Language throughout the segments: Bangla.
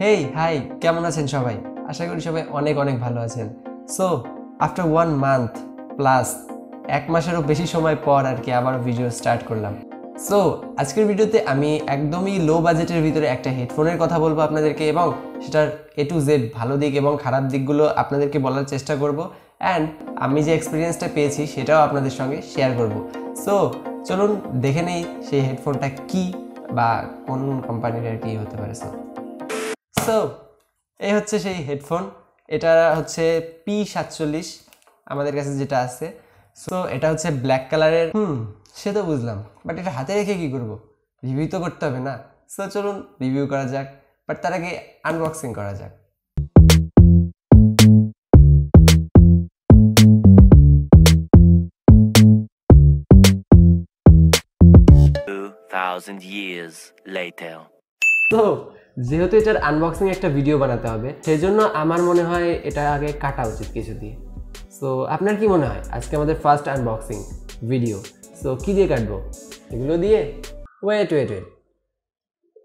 হেই হাই, কেমন আছেন সবাই? আশা করি সবাই অনেক অনেক ভালো আছেন। সো আফটার 1 মান্থ প্লাস 1 মাসেরও বেশি সময় পর আর কি আবার ভিডিও স্টার্ট করলাম। সো আজকের ভিডিওতে আমি একদমই লো বাজেটের ভিতরে একটা হেডফোনের কথা বলবো আপনাদেরকে, এবং সেটার A to Z ভালো দিক এবং খারাপ দিকগুলো আপনাদেরকে বলার চেষ্টা করব, অ্যান্ড আমি যে এক্সপিরিয়েন্সটা পেয়েছি সেটাও আপনাদের সঙ্গে শেয়ার করব। সো চলুন দেখে নেই সেই হেডফোনটা কি বা কোন কোম্পানির আর কি হতে পারে। সো এই হচ্ছে সেই হেডফোন। এটা হচ্ছে P47 আমাদের কাছে যেটা আছে। সো এটা হচ্ছে ব্ল্যাক কালারের। সে তো বুঝলাম, বাট এটা হাতে রেখে কি করব? রিভিউ তো করতে হবে না। সো চলুন রিভিউ করা যাক, বাট তার আগে আনবক্সিং করা যাক। তো যেহেতু এটার আনবক্সিং একটা ভিডিও বানাতে হবে, সেই জন্য আমার মনে হয় এটা আগে কাটা উচিত কিছু দিয়ে। সো আপনার কি মনে হয় আজকে আমাদের ফার্স্ট আনবক্সিং ভিডিও? সো কি দিয়ে কাটবো? এগুলো দিয়ে? ওয়েট,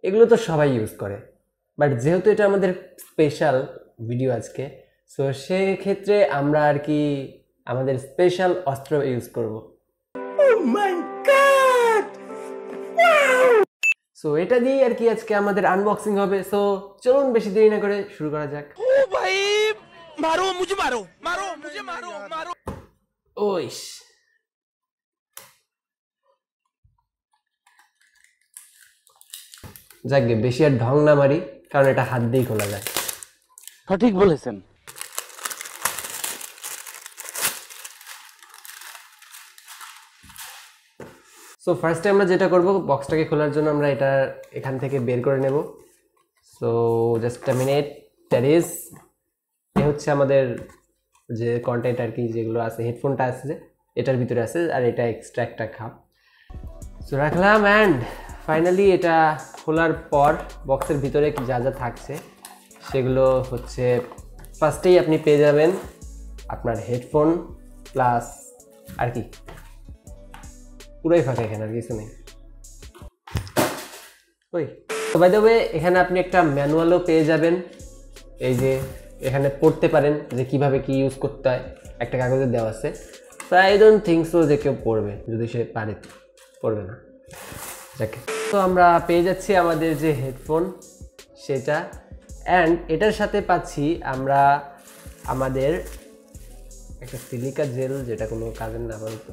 এগুলো তো সবাই ইউজ করে, বাট যেহেতু এটা আমাদের স্পেশাল ভিডিও আজকে, সো সেক্ষেত্রে আমরা আর কি আমাদের স্পেশাল অস্ত্র ইউজ করব। সো এটা দিয়ে আর কি আজকে আমাদের আনবক্সিং হবে। সো চলুন বেশি দেরি না করে শুরু করা যাক। ও ভাই, মারো মুঝে, মারো মুঝে, মারো। ওইশ, যাকে বেশি আর ঢং না মারি, কারণ এটা হাত দিয়েই খোলা যায়। সঠিক বলেছেন। সো ফার্স্টে আমরা যেটা করব, বক্সটাকে খোলার জন্য আমরা এটা এখান থেকে বের করে নেব। So just a minute. That is, এ হচ্ছে আমাদের যে কন্টেন্ট আর কি, যেগুলো আছে, হেডফোনটা আছে এটার ভিতরে আছে, আর এটা এক্সট্রা একটা খাপ। সো রাখলাম, অ্যান্ড ফাইনালি এটা খোলার পর বক্সের ভিতরে যা যা থাকছে সেগুলো হচ্ছে, ফার্স্টেই আপনি পেয়ে যাবেন আপনার হেডফোন প্লাস আর কি পুরোই ফাঁকা, এখানে আর কিছু নেই। ওই তো বাই দ্য ওয়ে, এখানে আপনি একটা ম্যানুয়ালও পেয়ে যাবেন। এই যে এখানে পড়তে পারেন যে কিভাবে কি ইউজ করতে হয়, একটা কাগজে দেওয়া আছে। তো আই ডোন্ট থিঙ্ক সো যে কেউ পড়বে, যদি সে পারে পড়বে না। যাকে, তো আমরা পেয়ে যাচ্ছি আমাদের যে হেডফোন সেটা, অ্যান্ড এটার সাথে পাচ্ছি আমরা আমাদের একটা সিলিকা জেল, যেটা কোনো কাজের না বলতো।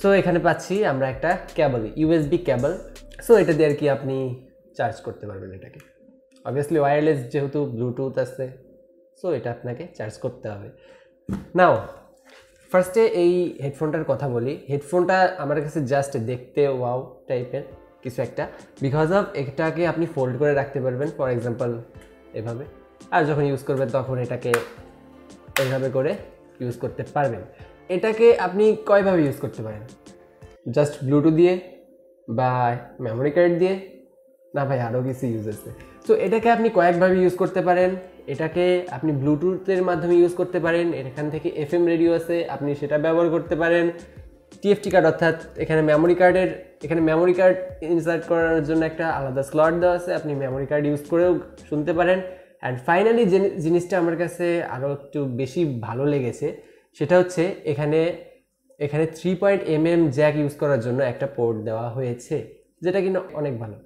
সো এখানে পাচ্ছি আমরা একটা কেবল, USB কেবল। সো এটা দিয়ে আর কি আপনি চার্জ করতে পারবেন এটাকে। অবভিয়াসলি ওয়্যারলেস, যেহেতু ব্লুটুথ আছে, সো এটা আপনাকে চার্জ করতে হবে। নাও ফার্স্টে এই হেডফোনটার কথা বলি। হেডফোনটা আমার কাছে জাস্ট দেখতে ওয়াও টাইপের কিছু একটা, বিকজ অফ এটাকে আপনি ফোল্ড করে রাখতে পারবেন, ফর এক্সাম্পল এভাবে, আর যখন ইউজ করবেন তখন এটাকে এইভাবে করে ইউজ করতে পারবেন। এটাকে আপনি কয়ভাবে ইউজ করতে পারেন? জাস্ট ব্লুটুথ দিয়ে, বা মেমোরি কার্ড দিয়ে, না ভাই আরও কিছু ইউজ আছে। তো এটাকে আপনি কয়েকভাবে ইউজ করতে পারেন। এটাকে আপনি ব্লুটুথের মাধ্যমে ইউজ করতে পারেন, এখান থেকে FM রেডিও আছে, আপনি সেটা ব্যবহার করতে পারেন। TFT কার্ড, অর্থাৎ এখানে মেমোরি কার্ড ইনসার্ট করার জন্য একটা আলাদা স্লট দেওয়া আছে, আপনি মেমোরি কার্ড ইউজ করেও শুনতে পারেন। অ্যান্ড ফাইনালি যে জিনিসটা আমার কাছে আরও একটু বেশি ভালো লেগেছে, সেটা হচ্ছে এখানে 3.mm জ্যাক ইউজ করার জন্য একটা পোর্ট দেওয়া হয়েছে, যেটা কিন্তু অনেক ভালো।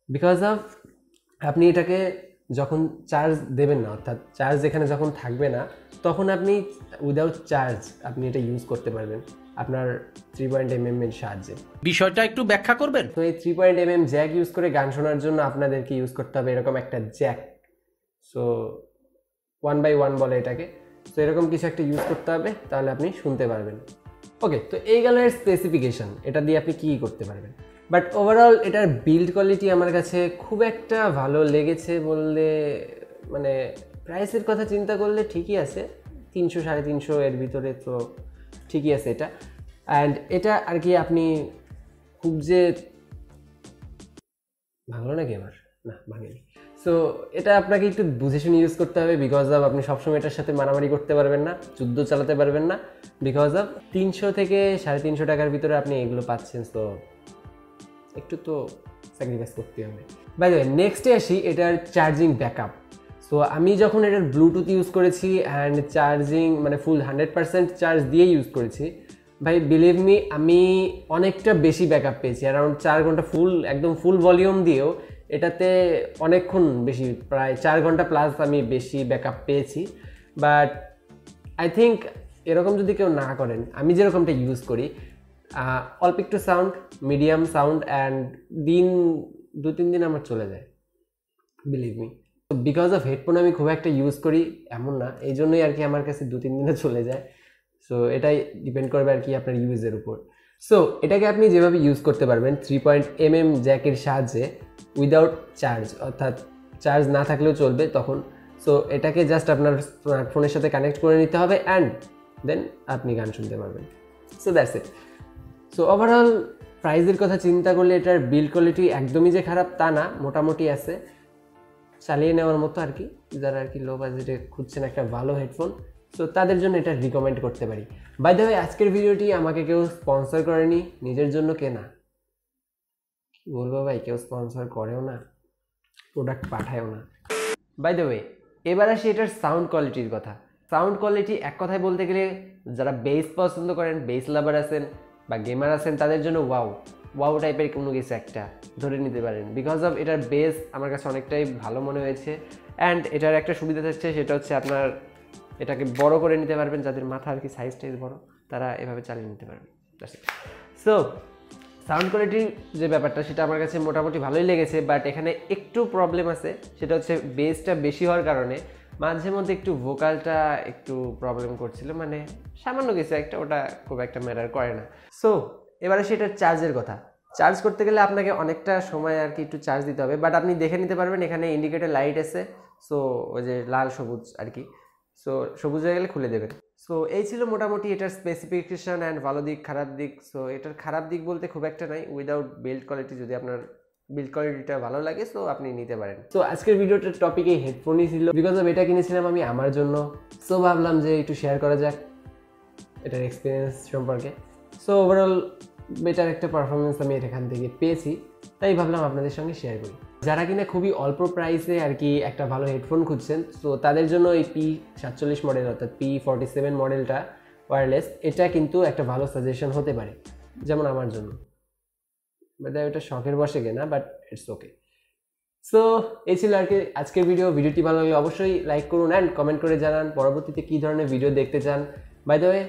বিকজ অফ আপনি এটাকে যখন চার্জ দেবেন না, অর্থাৎ চার্জ এখানে যখন থাকবে না, তখন আপনি উইদাউট চার্জ আপনি এটা ইউজ করতে পারবেন আপনার 3.mm এর সাহায্যে। বিষয়টা একটু ব্যাখ্যা করবেন? তো এই 3.mm জ্যাক ইউজ করে গান শোনার জন্য আপনাদেরকে ইউজ করতে হবে এরকম একটা জ্যাক। সো 1x1 বলে এটাকে। তো এরকম কিছু একটা ইউজ করতে হবে, তাহলে আপনি শুনতে পারবেন। ওকে, তো এই গেল এর স্পেসিফিকেশন, এটা দিয়ে আপনি কী করতে পারবেন। বাট ওভারঅল এটার বিল্ড কোয়ালিটি আমার কাছে খুব একটা ভালো লেগেছে বললে, মানে প্রাইসের কথা চিন্তা করলে ঠিকই আছে, 300-350 এর ভিতরে তো ঠিকই আছে এটা। অ্যান্ড এটা আর কি আপনি খুব যে ভালো নাকি আমার, না ভাঙেনি। সো এটা আপনাকে একটু বুঝে শুনে ইউজ করতে হবে, বিকজ অফ আপনি সবসময় এটার সাথে মারামারি করতে পারবেন না, যুদ্ধ চালাতে পারবেন না, বিকজ অফ 300 থেকে 350 টাকার ভিতরে আপনি এগুলো পাচ্ছেন। তো একটু তো স্যাক্রিফাইস করতে হবে। বাই দ্য ওয়ে নেক্সটে আসি এটার চার্জিং ব্যাকআপ। সো আমি যখন এটার ব্লুটুথ ইউজ করেছি অ্যান্ড চার্জিং মানে ফুল 100% চার্জ দিয়ে ইউজ করেছি, ভাই বিলিভ মি আমি অনেকটা বেশি ব্যাকআপ পেয়েছি। অ্যারাউন্ড 4 ঘন্টা একদম ফুল ভলিউম দিয়েও এটাতে অনেকক্ষণ বেশি, প্রায় 4 ঘন্টা প্লাস আমি বেশি ব্যাকআপ পেয়েছি। বাট আই থিঙ্ক এরকম যদি কেউ না করেন, আমি যেরকমটা ইউজ করি, অল্প একটু সাউন্ড, মিডিয়াম সাউন্ড অ্যান্ড দিন 2-3 দিন আমার চলে যায়, believe me. Because of headphone আমি খুব একটা ইউজ করি এমন না, এই জন্যই আর কি আমার কাছে 2-3 দিনে চলে যায়। সো এটাই ডিপেন্ড করবে আর কি আপনার ইউজের উপর। সো এটাকে আপনি যেভাবে ইউজ করতে পারবেন 3.mm জ্যাকের সাহায্যে উইদাউট চার্জ, অর্থাৎ চার্জ না থাকলেও চলবে তখন। সো এটাকে জাস্ট আপনার স্মার্টফোনের সাথে কানেক্ট করে নিতে হবে অ্যান্ড দেন আপনি গান শুনতে পারবেন। So that's it. So overall প্রাইসের কথা চিন্তা করলে এটার বিল্ড কোয়ালিটি একদমই যে খারাপ তা না, মোটামুটি আছে, চালিয়ে নেওয়ার মতো আর কি। যারা আর কি লো বাজেটে খুঁজছেন একটা ভালো হেডফোন, সো তাদের জন্য এটা রিকমেন্ড করতে পারি। বাই দ্য ওয়ে আজকের ভিডিওটি আমাকে কেউ স্পন্সর করেনি, নিজের জন্য কেনা। কি বলবো ভাই, কেউ স্পন্সর করেও না, প্রোডাক্ট পাঠায়ও না। বাই দ্য ওয়ে এবার আসি এটার সাউন্ড কোয়ালিটির কথা। সাউন্ড কোয়ালিটি এক কথায় বলতে গেলে যারা বেস পছন্দ করেন, বেস লাভার আছেন বা গেমার আছেন, তাদের জন্য ওয়াও টাইপের কোনো কিছু একটা ধরে নিতে পারেন। বিকজ অফ এটার বেস আমার কাছে অনেকটাই ভালো মনে হয়েছে অ্যান্ড এটার একটা সুবিধা থাকছে, সেটা হচ্ছে আপনার এটাকে বড় করে নিতে পারবেন, যাদের মাথা আর কি সাইজ বড়, তারা এভাবে চালিয়ে নিতে পারবেন। সো সাউন্ড কোয়ালিটির যে ব্যাপারটা সেটা আমার কাছে মোটামুটি ভালোই লেগেছে। বাট এখানে একটু প্রবলেম আছে, সেটা হচ্ছে বেসটা বেশি হওয়ার কারণে মাঝে মধ্যে একটু ভোকালটা একটু প্রবলেম করছিল, মানে সামান্য কিছু একটা, ওটা খুব একটা ম্যাটার করে না। সো এবারে সেটার চার্জের কথা। চার্জ করতে গেলে আপনাকে অনেকটা সময় আর কি একটু চার্জ দিতে হবে, বাট আপনি দেখে নিতে পারবেন এখানে ইন্ডিকেটর লাইট আছে। সো ওই যে লাল সবুজ আর কি, সো সবুজ হয়ে গেলে খুলে দেবেন। সো এই ছিল মোটামুটি এটার স্পেসিফিকেশন অ্যান্ড ভালো দিক খারাপ দিক। সো এটার খারাপ দিক বলতে খুব একটা নাই, উইদাউট বিল্ড কোয়ালিটি, যদি আপনার বিল্ড কোয়ালিটিটা ভালো লাগে সো আপনি নিতে পারেন। সো আজকের ভিডিওটার টপিক এই হেডফোনই ছিল। বিকজ অফ এটা কিনেছিলাম আমি আমার জন্য, সো ভাবলাম যে একটু শেয়ার করা যাক এটার এক্সপিরিয়েন্স সম্পর্কে। সো ওভারঅল বেটার একটা পারফরমেন্স আমি এখান থেকে পেয়েছি, তাই ভাবলাম আপনাদের সঙ্গে শেয়ার করি। যারা কিনা খুবই অল্প প্রাইসে আর কি একটা ভালো হেডফোন খুঁজছেন, সো তাদের জন্য এই p47 মডেল অর্থাৎ p47 মডেলটা ওয়্যারলেস, এটা কিন্তু একটা ভালো সাজেশন হতে পারে, যেমন আমার জন্য। বাট এটা শখের বসে কেনা, বাট ইটস ওকে। সো এই ছিল আর কি আজকের ভিডিওটি ভালো লাগলে অবশ্যই লাইক করুন অ্যান্ড কমেন্ট করে জানান পরবর্তীতে কী ধরনের ভিডিও দেখতে চান। বাই দ্য ওয়ে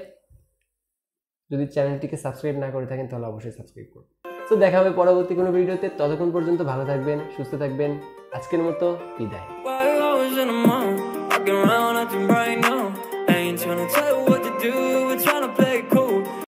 যদি চ্যানেলটিকে সাবস্ক্রাইব না করে থাকেন তাহলে অবশ্যই সাবস্ক্রাইব করুন। তো দেখা হবে পরবর্তী কোনো ভিডিওতে, ততক্ষণ পর্যন্ত ভালো থাকবেন, সুস্থ থাকবেন। আজকের মতো বিদায়।